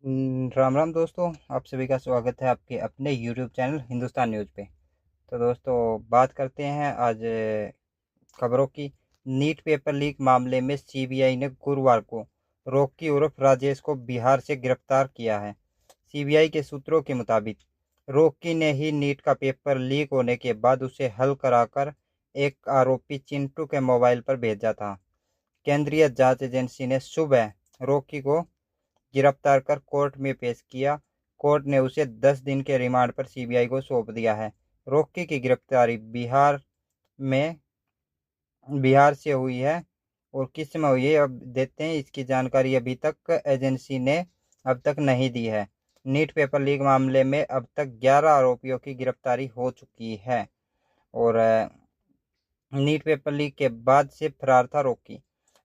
राम राम दोस्तों, आप सभी का स्वागत है आपके अपने यूट्यूब चैनल हिंदुस्तान न्यूज़ पे। तो दोस्तों, बात करते हैं आज खबरों की। नीट पेपर लीक मामले में सीबीआई ने गुरुवार को रॉकी उर्फ राजेश को बिहार से गिरफ्तार किया है। सीबीआई के सूत्रों के मुताबिक रॉकी ने ही नीट का पेपर लीक होने के बाद उसे हल कराकर एक आरोपी चिंटू के मोबाइल पर भेजा था। केंद्रीय जांच एजेंसी ने सुबह रॉकी को गिरफ्तार कर कोर्ट में पेश किया। कोर्ट ने उसे 10 दिन के रिमांड पर सीबीआई को सौंप दिया है। रॉकी की गिरफ्तारी में बिहार से हुई है और किस समय हुई है अब देते हैं इसकी जानकारी। अभी तक एजेंसी ने अब तक नहीं दी है। नीट पेपर लीक मामले में अब तक 11 आरोपियों की गिरफ्तारी हो चुकी है और नीट पेपर लीक के बाद से फरार था रॉकी।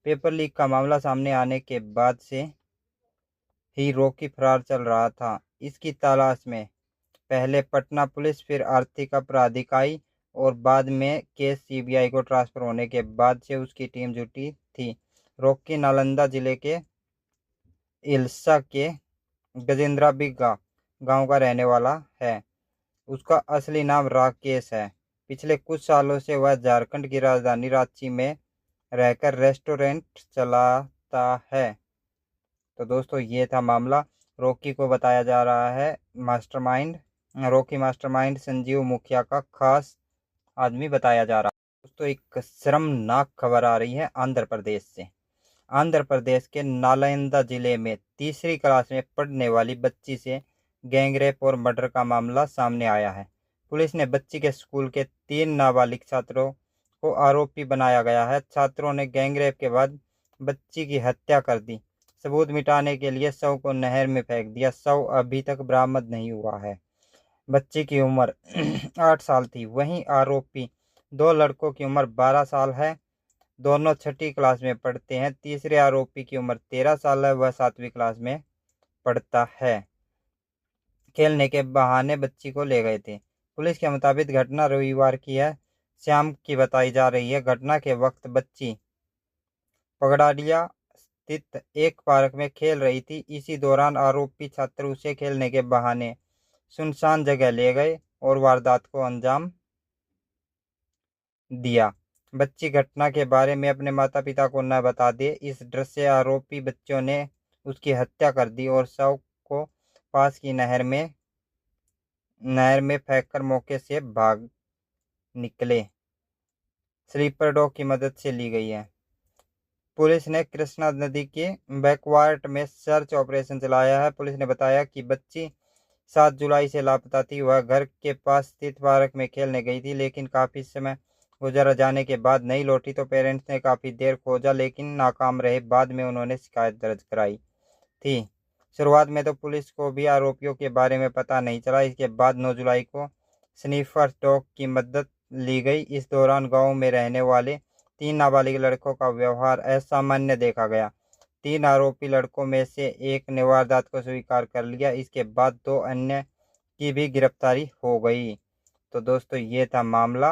पेपर लीक का मामला सामने आने के बाद से ही रॉकी फरार चल रहा था। इसकी तलाश में पहले पटना पुलिस, फिर आर्थिक अपराध इकाई और बाद में केस सीबीआई को ट्रांसफर होने के बाद से उसकी टीम जुटी थी। रॉकी नालंदा जिले के इल्सा के गजेंद्राबिग गांव का रहने वाला है। उसका असली नाम राकेश है। पिछले कुछ सालों से वह झारखंड की राजधानी रांची में रहकर रेस्टोरेंट चलाता है। तो दोस्तों, ये था मामला। रॉकी को बताया जा रहा है मास्टरमाइंड। रॉकी मास्टरमाइंड संजीव मुखिया का खास आदमी बताया जा रहा है। दोस्तों, एक शर्मनाक खबर आ रही है आंध्र प्रदेश से। आंध्र प्रदेश के नालंदा जिले में तीसरी क्लास में पढ़ने वाली बच्ची से गैंगरेप और मर्डर का मामला सामने आया है। पुलिस ने बच्ची के स्कूल के 3 नाबालिग छात्रों को आरोपी बनाया गया है। छात्रों ने गैंगरेप के बाद बच्ची की हत्या कर दी। सबूत मिटाने के लिए शव को नहर में फेंक दिया। शव अभी तक बरामद नहीं हुआ है। बच्ची की उम्र 8 साल थी। वहीं आरोपी 2 लड़कों की उम्र 12 साल है। दोनों छठी क्लास में पढ़ते हैं। तीसरे आरोपी की उम्र 13 साल है। वह 7वीं क्लास में पढ़ता है। खेलने के बहाने बच्ची को ले गए थे। पुलिस के मुताबिक घटना रविवार की है। शाम की बताई जा रही है। घटना के वक्त बच्ची पगडाडिया स्थित एक पार्क में खेल रही थी। इसी दौरान आरोपी छात्र उसे खेलने के बहाने सुनसान जगह ले गए और वारदात को अंजाम दिया। बच्ची घटना के बारे में अपने माता पिता को न बता दे, इस डर से आरोपी बच्चों ने उसकी हत्या कर दी और शव को पास की नहर में फेंककर मौके से भाग निकले। स्लीपर डॉग की मदद से ली गई है। पुलिस ने कृष्णा नदी के बैकवाट में सर्च ऑपरेशन चलाया है। पुलिस ने बताया कि बच्ची 7 जुलाई से लापता थी। वह घर के पास स्थित पार्क में खेलने गई थी, लेकिन काफी समय गुजर जाने के बाद नहीं लौटी। तो पेरेंट्स ने काफी देर खोजा लेकिन नाकाम रहे। बाद में उन्होंने शिकायत दर्ज कराई थी। शुरुआत में तो पुलिस को भी आरोपियों के बारे में पता नहीं चला। इसके बाद 9 जुलाई को स्नीफर डॉग की मदद ली गई। इस दौरान गांव में रहने वाले 3 नाबालिग लड़कों का व्यवहार असामान्य देखा गया। 3 आरोपी लड़कों में से एक ने वारदात को स्वीकार कर लिया। इसके बाद 2 अन्य की भी गिरफ्तारी हो गई। तो दोस्तों, ये था मामला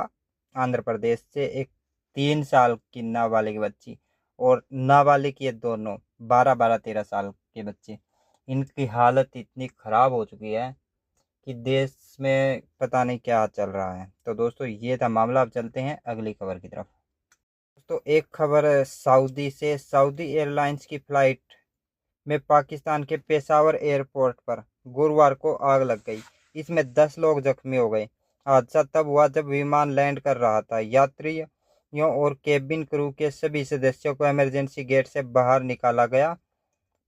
आंध्र प्रदेश से। एक 3 साल की नाबालिग बच्ची और नाबालिग ये दोनों 12-12, 13 साल के बच्चे, इनकी हालत इतनी ख़राब हो चुकी है कि देश में पता नहीं क्या चल रहा है। तो दोस्तों, ये था मामला। अब चलते हैं अगली खबर की तरफ। दोस्तों, एक खबर है सऊदी से। सऊदी एयरलाइंस की फ्लाइट में पाकिस्तान के पेशावर एयरपोर्ट पर गुरुवार को आग लग गई। इसमें 10 लोग जख्मी हो गए। हादसा तब हुआ जब विमान लैंड कर रहा था। यात्रियों और केबिन क्रू के सभी सदस्यों को इमरजेंसी गेट से बाहर निकाला गया।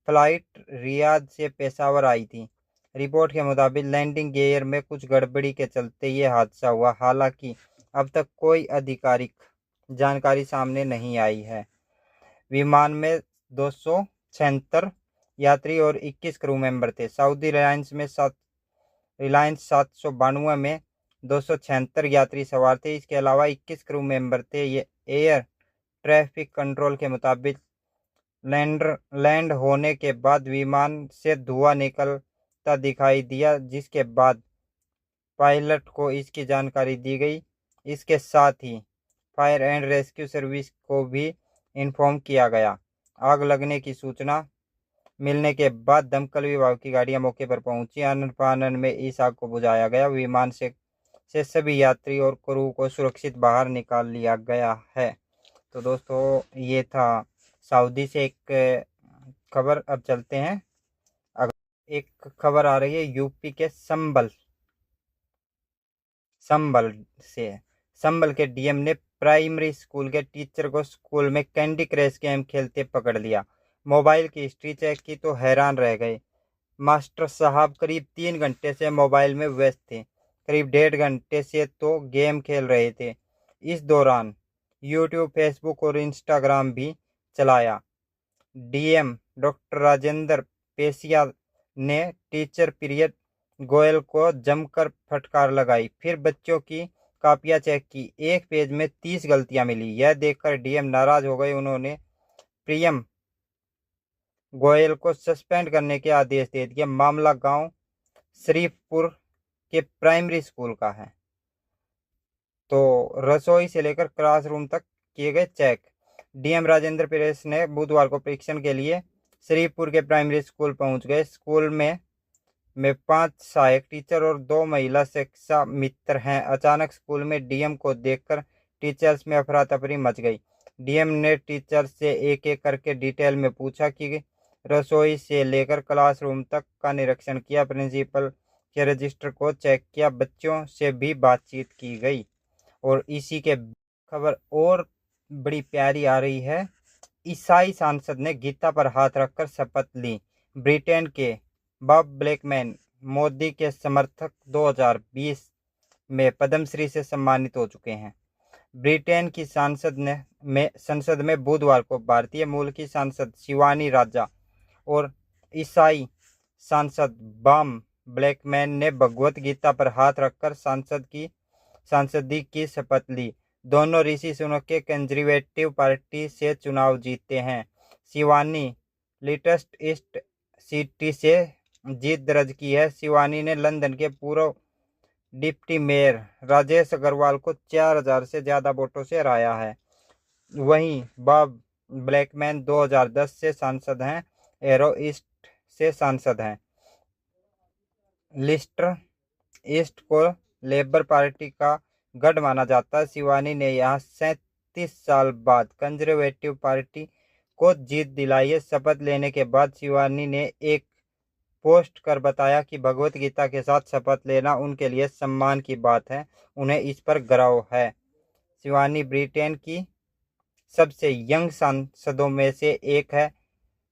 फ्लाइट रियाद से पेशावर आई थी। रिपोर्ट के मुताबिक लैंडिंग गियर में कुछ गड़बड़ी के चलते ये हादसा हुआ। हालांकि अब तक कोई आधिकारिक जानकारी सामने नहीं आई है। विमान में 276 यात्री और 21 क्रू मेंबर थे। सऊदी रिलायंस 792 में 276 यात्री सवार थे। इसके अलावा 21 क्रू मेंबर थे। ये एयर ट्रैफिक कंट्रोल के मुताबिक लैंड होने के बाद विमान से धुआं निकलता दिखाई दिया, जिसके बाद पायलट को इसकी जानकारी दी गई। इसके साथ ही फायर एंड रेस्क्यू सर्विस को भी इन्फॉर्म किया गया। आग लगने की सूचना मिलने के बाद दमकल विभाग की गाड़ियां मौके पर पहुंची। आनन फानन में इस आग को बुझाया गया। विमान से सभी यात्री और क्रू को सुरक्षित बाहर निकाल लिया गया है। तो दोस्तों ये था सऊदी से एक खबर। अब चलते हैं अगर एक खबर आ रही है यूपी के संबल से। संबल के डीएम ने प्राइमरी स्कूल के टीचर को स्कूल में कैंडी क्रश गेम खेलते पकड़ लिया। मोबाइल की हिस्ट्री चेक की तो हैरान रह गए। मास्टर साहब करीब 3 घंटे से मोबाइल में व्यस्त थे। करीब 1.5 घंटे से तो गेम खेल रहे थे। इस दौरान यूट्यूब, फेसबुक और इंस्टाग्राम भी चलाया। डीएम डॉक्टर राजेंद्र पेशिया ने टीचर प्रिय गोयल को जमकर फटकार लगाई। फिर बच्चों की कापियां चेक की। एक पेज में 30 गलतियां मिली। यह देखकर डीएम नाराज हो गए। उन्होंने प्रियम गोयल को सस्पेंड करने के आदेश दे दिए। मामला गांव शरीफपुर के प्राइमरी स्कूल का है। तो रसोई से लेकर क्लासरूम तक किए गए चेक। डीएम राजेंद्र पेरेस ने बुधवार को परीक्षण के लिए शरीफपुर के प्राइमरी स्कूल पहुंच गए। स्कूल में 5 सहायक टीचर और 2 महिला शिक्षा मित्र हैं। अचानक स्कूल में डीएम को देखकर टीचर्स में अफरा तफरी मच गई। डीएम ने टीचर से एक एक करके डिटेल में पूछा कि रसोई से लेकर क्लासरूम तक का निरीक्षण किया। प्रिंसिपल के रजिस्टर को चेक किया। बच्चों से भी बातचीत की गई। और इसी के खबर और बड़ी प्यारी आ रही है। ईसाई सांसद ने गीता पर हाथ रखकर शपथ ली। ब्रिटेन के बॉब ब्लैकमैन मोदी के समर्थक 2020 में पद्मश्री से सम्मानित हो चुके हैं। ब्रिटेन की संसद में बुधवार को भारतीय मूल की सांसद शिवानी राजा और ईसाई सांसद बॉब ब्लैकमैन ने भगवत गीता पर हाथ रखकर सांसदी की शपथ ली। दोनों ऋषि सुनक के कंजर्वेटिव पार्टी से चुनाव जीते हैं। शिवानी लेटेस्ट ईस्ट सिटी से जीत दर्ज की है। शिवानी ने लंदन के पूर्व डिप्टी मेयर राजेश अग्रवाल को 4000 से ज्यादा वोटों से हराया है। वहीं बॉब ब्लैकमैन 2010 से सांसद हैं। एरो ईस्ट से सांसद हैं। लिस्टर ईस्ट को लेबर पार्टी का गढ़ माना जाता है। शिवानी ने यहां 37 साल बाद कंजर्वेटिव पार्टी को जीत दिलाई है। शपथ लेने के बाद शिवानी ने एक पोस्ट कर बताया कि भगवत गीता के साथ शपथ लेना उनके लिए सम्मान की बात है। उन्हें इस पर गर्व है। शिवानी ब्रिटेन की सबसे यंग सांसदों में से एक है।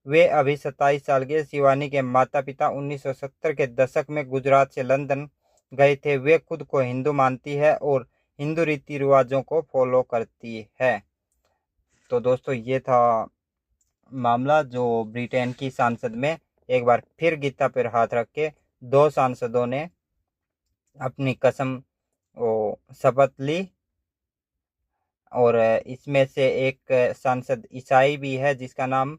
वे अभी 27 साल के। शिवानी के माता पिता 1970 के दशक में गुजरात से लंदन गए थे। वे खुद को हिंदू मानती है और हिंदू रीति रिवाजों को फॉलो करती है। तो दोस्तों ये था मामला जो ब्रिटेन की सांसद में एक बार फिर गीता पर हाथ रख के 2 सांसदों ने अपनी कसम शपथ ली। और इसमें से एक सांसद ईसाई भी है जिसका नाम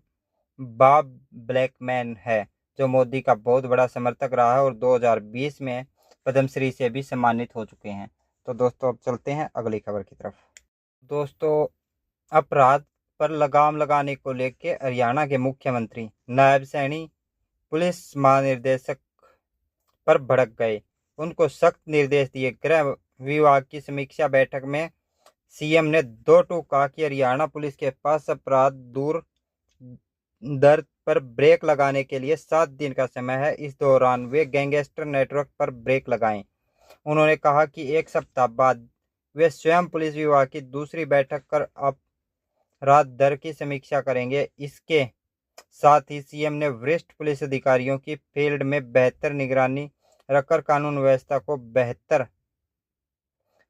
बॉब ब्लैकमैन है, जो मोदी का बहुत बड़ा समर्थक रहा है और 2020 में पद्मश्री से भी सम्मानित हो चुके हैं। तो दोस्तों अब चलते हैं अगली खबर की तरफ। दोस्तों अपराध पर लगाम लगाने को लेकर हरियाणा के मुख्यमंत्री नायब सैनी पुलिस महानिदेशक पर भड़क गए। उनको सख्त निर्देश दिए। गृह विभाग की समीक्षा बैठक में सीएम ने दो टूक कहा कि हरियाणा पुलिस के पास अपराध दूर दर पर ब्रेक लगाने के लिए 7 दिन का समय है। इस दौरान वे गैंगस्टर नेटवर्क पर ब्रेक लगाएं। उन्होंने कहा कि 1 सप्ताह बाद वे स्वयं पुलिस विभाग की दूसरी बैठक कर अपराध दर की समीक्षा करेंगे। इसके साथ ही सीएम ने वरिष्ठ पुलिस अधिकारियों की फील्ड में बेहतर निगरानी रखकर कानून व्यवस्था को बेहतर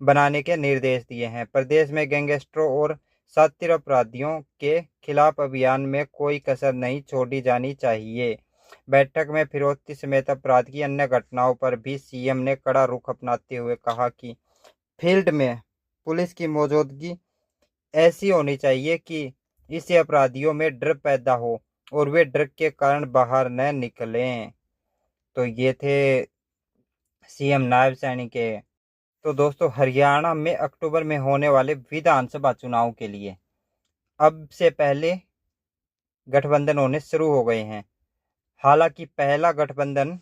बनाने के निर्देश दिए हैं। प्रदेश में गैंगस्टरों और शातिर अपराधियों के खिलाफ अभियान में कोई कसर नहीं छोड़ी जानी चाहिए। बैठक में फिरौती समेत अपराध की अन्य घटनाओं पर भी सीएम ने कड़ा रुख अपनाते हुए कहा कि फील्ड में पुलिस की मौजूदगी ऐसी होनी चाहिए कि इससे अपराधियों में डर पैदा हो और वे डर के कारण बाहर न निकलें। तो ये थे सीएम नायब सैनी के। तो दोस्तों हरियाणा में अक्टूबर में होने वाले विधानसभा चुनाव के लिए अब से पहले गठबंधन होने शुरू हो गए हैं। हालांकि पहला गठबंधन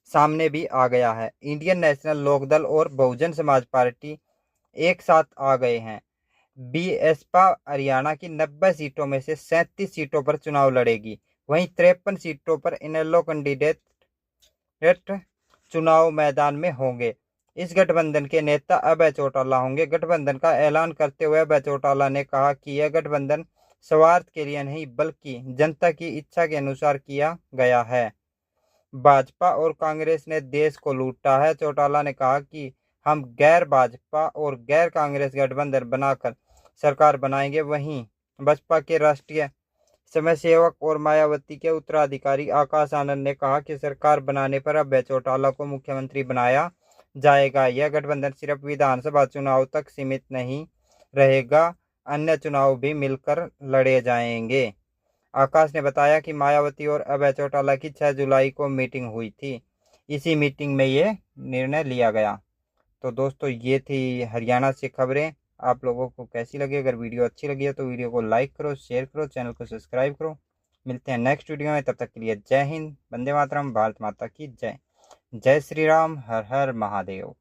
सामने भी आ गया है। इंडियन नेशनल लोकदल और बहुजन समाज पार्टी एक साथ आ गए हैं। बीएसपा हरियाणा की 90 सीटों में से 37 सीटों पर चुनाव लड़ेगी। वहीं 53 सीटों पर इनेलो कैंडिडेट चुनाव मैदान में होंगे। इस गठबंधन के नेता अभय चौटाला होंगे। गठबंधन का ऐलान करते हुए अभय चौटाला ने कहा कि यह गठबंधन स्वार्थ के लिए नहीं बल्कि जनता की इच्छा के अनुसार किया गया है। भाजपा और कांग्रेस ने देश को लूटा है। चौटाला ने कहा कि हम गैर भाजपा और गैर कांग्रेस गठबंधन बनाकर सरकार बनाएंगे। वहीं बसपा के राष्ट्रीय स्वयंसेवक और मायावती के उत्तराधिकारी आकाश आनंद ने कहा कि सरकार बनाने पर अभय चौटाला को मुख्यमंत्री बनाया जाएगा। यह गठबंधन सिर्फ विधानसभा चुनाव तक सीमित नहीं रहेगा, अन्य चुनाव भी मिलकर लड़े जाएंगे। आकाश ने बताया कि मायावती और अभय चौटाला की 6 जुलाई को मीटिंग हुई थी। इसी मीटिंग में ये निर्णय लिया गया। तो दोस्तों ये थी हरियाणा से खबरें। आप लोगों को कैसी लगी? अगर वीडियो अच्छी लगी है तो वीडियो को लाइक करो, शेयर करो, चैनल को सब्सक्राइब करो। मिलते हैं नेक्स्ट वीडियो में, तब तक के लिए जय हिंद, वंदे मातरम, भारत माता की जय। जय श्री राम, हर हर महादेव।